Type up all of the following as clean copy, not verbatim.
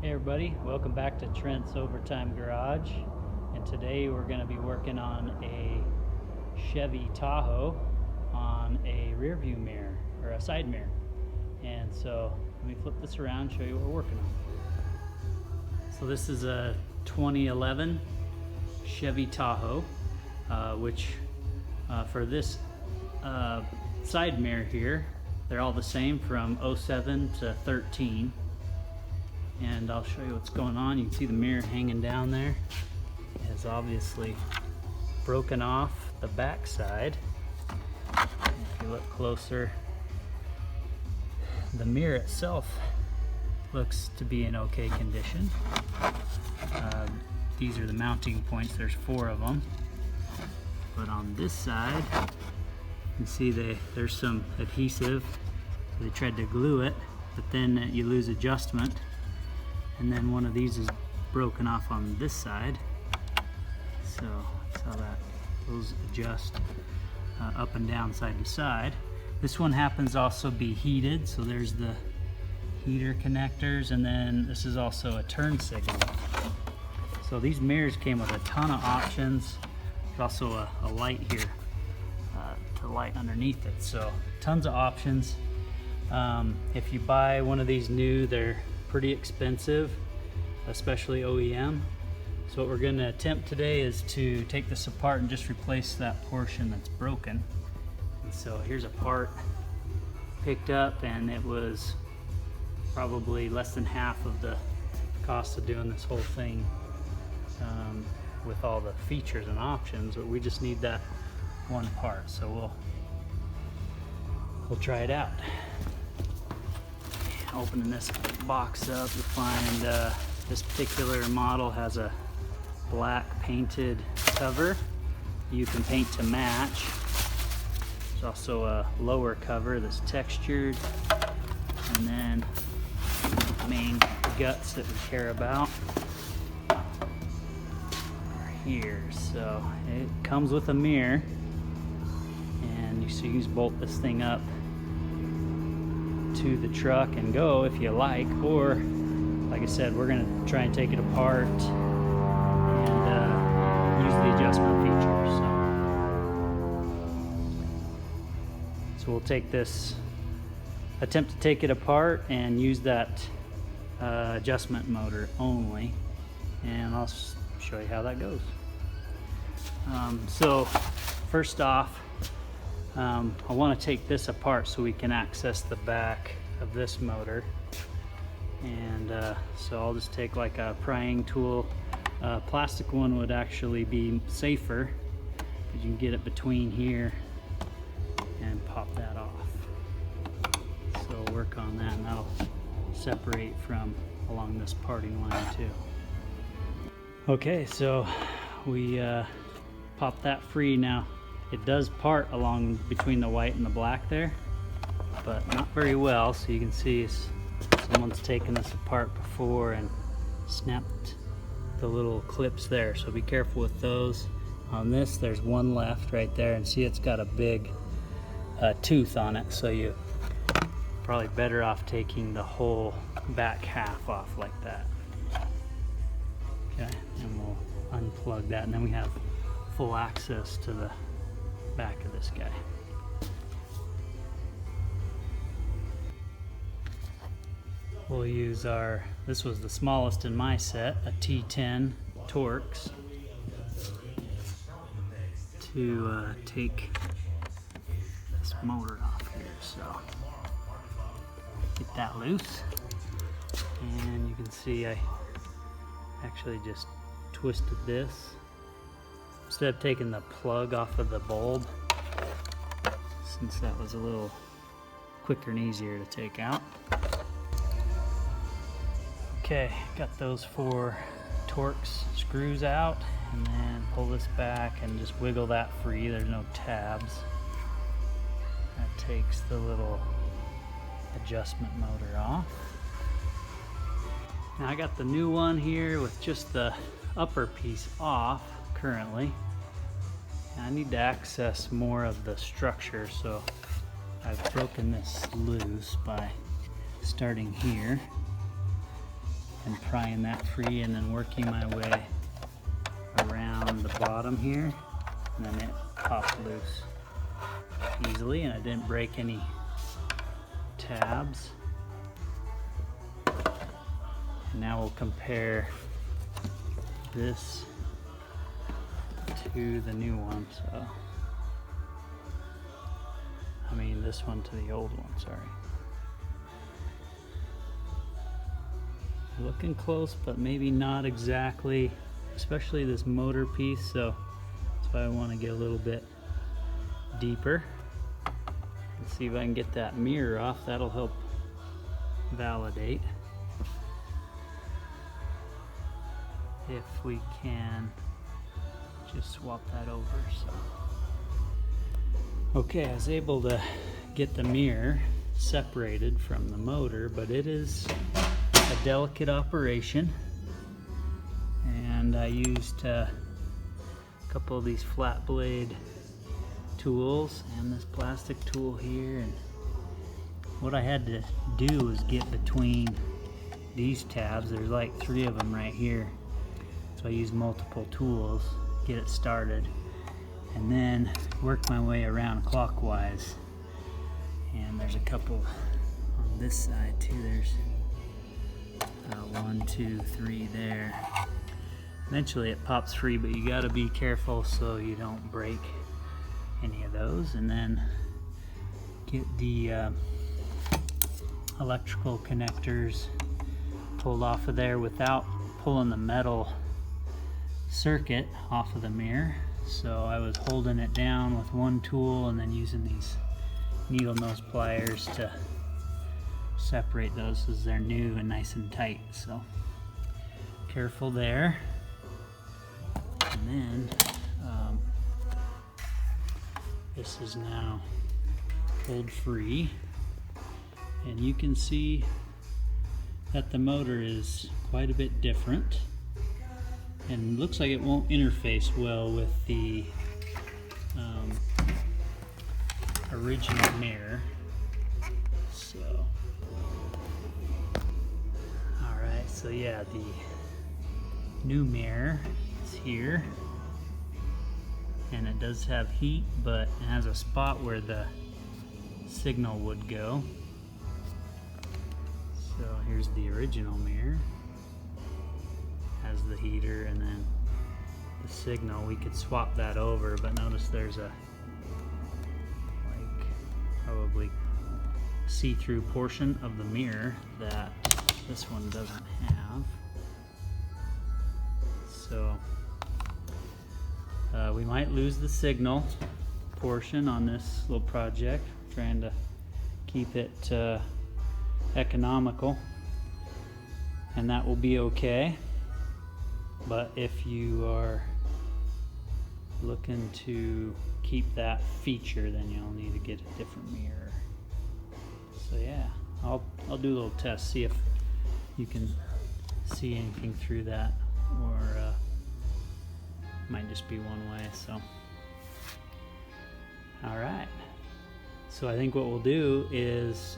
Hey everybody, welcome back to Trent's Overtime Garage, and today we're going to be working on a Chevy Tahoe on a rear view mirror, or a side mirror. And so let me flip this around and show you what we're working on. So this is a 2011 Chevy Tahoe, which for this side mirror here, they're all the same from 07 to 13. And I'll show you what's going on. You can see the mirror hanging down there. It has obviously broken off the back side. If you look closer, the mirror itself looks to be in okay condition. These are the mounting points. There's 4 of them. But on this side, you can see there's some adhesive. They tried to glue it, but then you lose adjustment. And then one of these is broken off on this side. So that's how those adjust up and down side to side. This one happens to also be heated, so there's the heater connectors, and then this is also a turn signal. So these mirrors came with a ton of options. There's also a light here to light underneath it. So tons of options. If you buy one of these new, they're pretty expensive, especially OEM. So what we're going to attempt today is to take this apart and just replace that portion that's broken. And so here's a part picked up, and it was probably less than half of the cost of doing this whole thing with all the features and options, but we just need that one part. So we'll try it out. Opening this box up, you'll find this particular model has a black painted cover. You can paint to match. There's also a lower cover that's textured, and then the main guts that we care about are here. So it comes with a mirror, and you can bolt this thing up to the truck and go if you like, or like I said, we're going to try and take it apart and use the adjustment features. So we'll take this, attempt to take it apart and use that adjustment motor only, and I'll show you how that goes. So first off, I want to take this apart so we can access the back of this motor, and so I'll just take like a prying tool. Plastic one would actually be safer because you can get it between here and pop that off. So we'll work on that, and that'll separate from along this parting line too. Okay, so we popped that free. Now it does part along between the white and the black there, but not very well. So you can see someone's taken this apart before and snapped the little clips there. So be careful with those. On this, there's one left right there, and see it's got a big tooth on it. So you're probably better off taking the whole back half off like that. Okay, and we'll unplug that, and then we have full access to the back of this guy. We'll use this was the smallest in my set, a T10 Torx, to take this motor off here. So get that loose, and you can see I actually just twisted this. Instead of taking the plug off of the bulb, since that was a little quicker and easier to take out. Okay, got those 4 Torx screws out, and then pull this back and just wiggle that free. There's no tabs. That takes the little adjustment motor off. Now I got the new one here with just the upper piece off currently. I need to access more of the structure, so I've broken this loose by starting here. and prying that free and then working my way around the bottom here, and then it popped loose easily, and I didn't break any tabs. And now we'll compare this to the new one. So, I mean this one to the old one, sorry. Looking close, but maybe not exactly, especially this motor piece, so that's why I want to get a little bit deeper. Let's see if I can get that mirror off. That'll help validate. If we can just swap that over. So, okay, I was able to get the mirror separated from the motor, but it is a delicate operation, and I used a couple of these flat blade tools and this plastic tool here, and what I had to do was get between these tabs. There's like 3 of them right here, so I used multiple tools, get it started, and then work my way around clockwise. And there's a couple on this side too. There's 1, 2, 3 there. Eventually it pops free, but you got to be careful so you don't break any of those. And then get the electrical connectors pulled off of there without pulling the metal circuit off of the mirror. So I was holding it down with one tool and then using these needle nose pliers to separate those as they're new and nice and tight. So careful there. And then this is now pulled free, and you can see that the motor is quite a bit different, and looks like it won't interface well with the original mirror. So, alright, so yeah, the new mirror is here, and it does have heat, but it has a spot where the signal would go. So here's the original mirror, has the heater, and then the signal. We could swap that over, but notice there's a probably see-through portion of the mirror that this one doesn't have. So we might lose the signal portion on this little project, trying to keep it economical, and that will be okay. But if you are looking to keep that feature, then you'll need to get a different mirror. So yeah, I'll do a little test, see if you can see anything through that, or might just be one way. So all right, so I think what we'll do is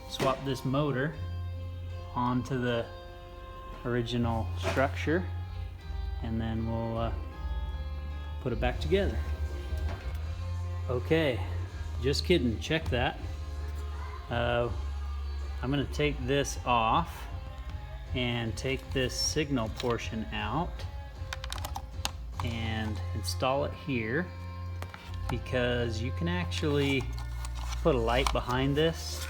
swap this motor onto the original structure, and then we'll put it back together. Okay, just kidding, check that. I'm gonna take this off and take this signal portion out and install it here, because you can actually put a light behind this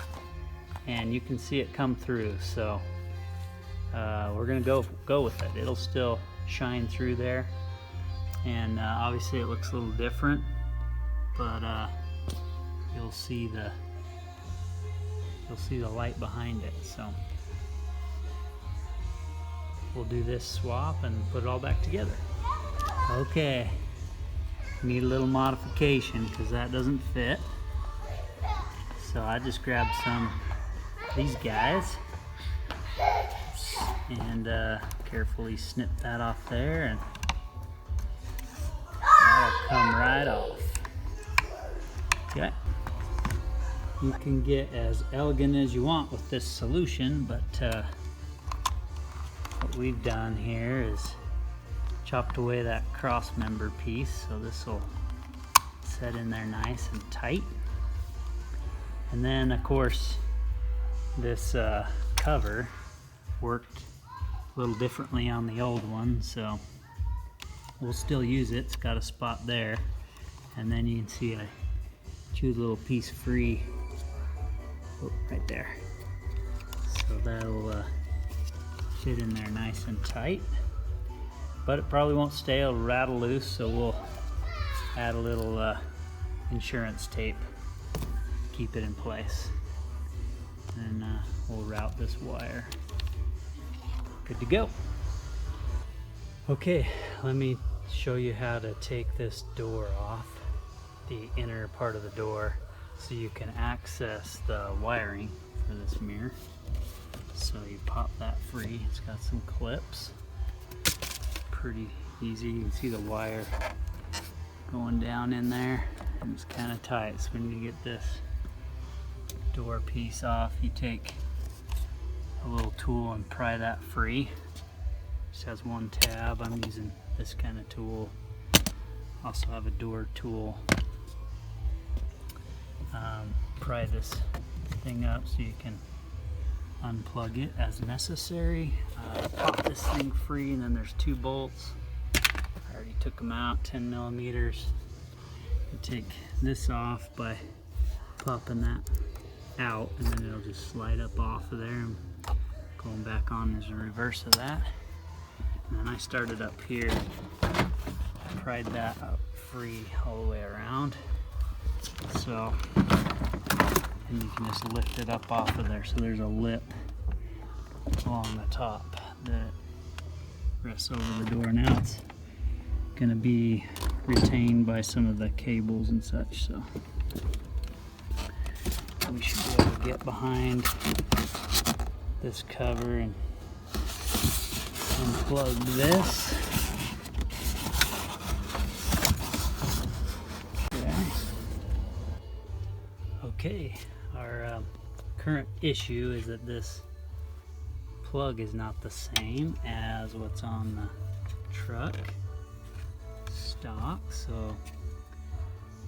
and you can see it come through. So we're gonna go with it. It'll still shine through there, and obviously it looks a little different, but you'll see the light behind it. So we'll do this swap and put it all back together. Okay, need a little modification because that doesn't fit. So I just grabbed some of these guys and carefully snip that off there, and that'll come right off. Okay, you can get as elegant as you want with this solution, but what we've done here is chopped away that cross member piece, so this will set in there nice and tight. And then of course this cover worked a little differently on the old one, so we'll still use it. It's got a spot there, and then you can see I chewed a little piece free right there, so that'll fit in there nice and tight, but it probably won't stay. It'll rattle loose, so we'll add a little insurance tape, keep it in place, and we'll route this wire. Good to go. Okay, let me show you how to take this door off, the inner part of the door, so you can access the wiring for this mirror. So you pop that free. It's got some clips. Pretty easy. You can see the wire going down in there, and it's kind of tight. So when you get this door piece off, you take a little tool and pry that free. Just has one tab. I'm using this kind of tool. Also have a door tool. Pry this thing up so you can unplug it as necessary. Pop this thing free, and then there's 2 bolts. I already took them out, 10 millimeters. You take this off by popping that out, and then it'll just slide up off of there, and going back on is the reverse of that. And then I started up here, pried that up free all the way around. So, and you can just lift it up off of there. So there's a lip along the top that rests over the door. Now it's going to be retained by some of the cables and such. So we should be able to get behind this cover and unplug this. Okay, our current issue is that this plug is not the same as what's on the truck stock. So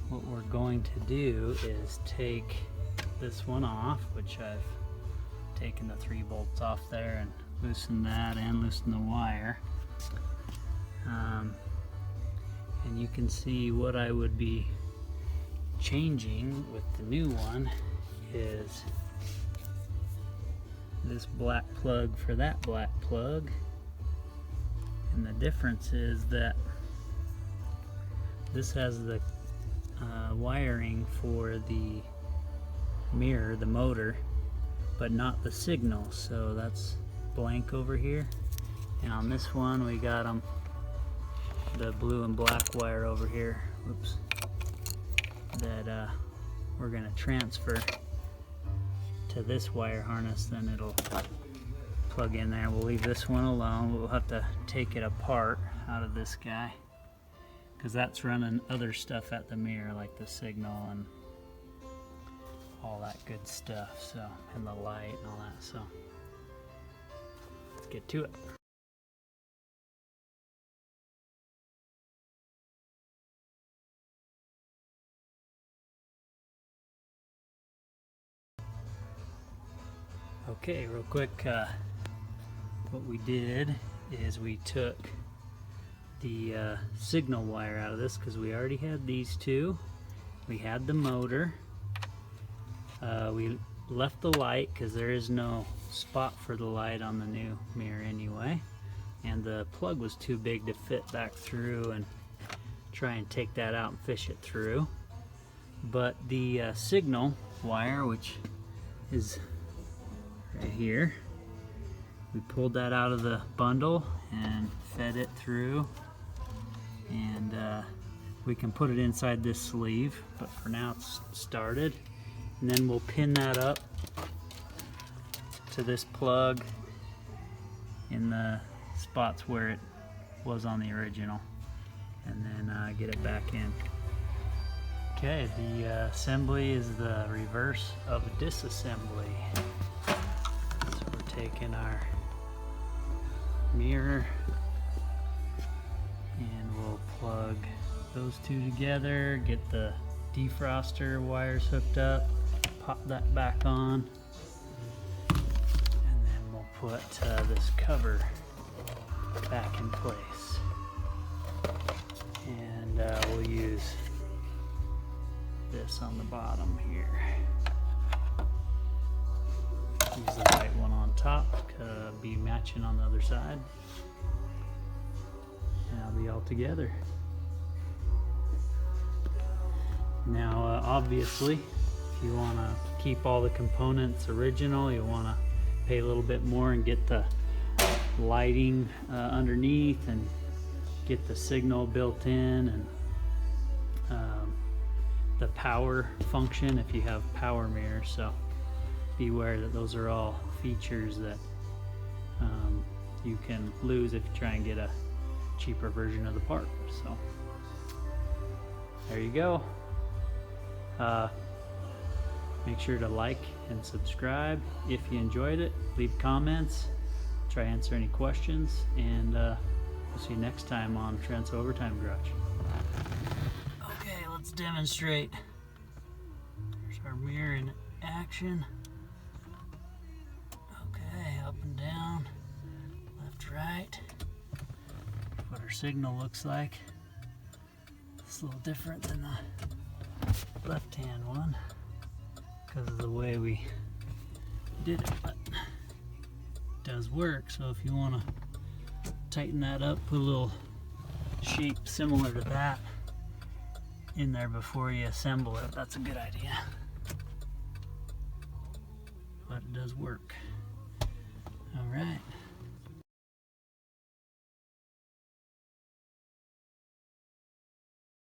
what we're going to do is take this one off, which I've taken the 3 bolts off there and loosened that and loosened the wire. And you can see what I would be changing with the new one is this black plug for that black plug. And the difference is that this has the wiring for the mirror, the motor, but not the signal. So that's blank over here. And on this one we got them the blue and black wire over here. Whoops. That we're going to transfer to this wire harness, then it'll plug in there. We'll leave this one alone. We'll have to take it apart out of this guy, because that's running other stuff at the mirror, like the signal and all that good stuff, so, and the light and all that. So let's get to it. Okay, real quick, what we did is we took the signal wire out of this, because we already had these 2. We had the motor. We left the light because there is no spot for the light on the new mirror anyway, and the plug was too big to fit back through and try and take that out and fish it through. But the signal wire, which is right here, we pulled that out of the bundle and fed it through, and we can put it inside this sleeve, but for now it's started. And then we'll pin that up to this plug in the spots where it was on the original, and then get it back in. Okay, the assembly is the reverse of a disassembly. So we're taking our mirror, and we'll plug those two together, get the defroster wires hooked up, pop that back on, and then we'll put this cover back in place. And we'll use this on the bottom here. Use the white one on top, be matching on the other side. And it'll be all together. Now obviously, if you want to keep all the components original, you want to pay a little bit more and get the lighting underneath and get the signal built in, and the power function if you have power mirrors. So beware that those are all features that you can lose if you try and get a cheaper version of the part. So there you go. Make sure to like and subscribe if you enjoyed it. Leave comments, try to answer any questions, and we'll see you next time on Trent's Overtime Garage. Okay, let's demonstrate. There's our mirror in action. Okay, up and down, left, right. What our signal looks like. It's a little different than the left-hand one because of the way we did it, but it does work. So if you want to tighten that up, put a little shape similar to that in there before you assemble it, that's a good idea. But it does work. All right.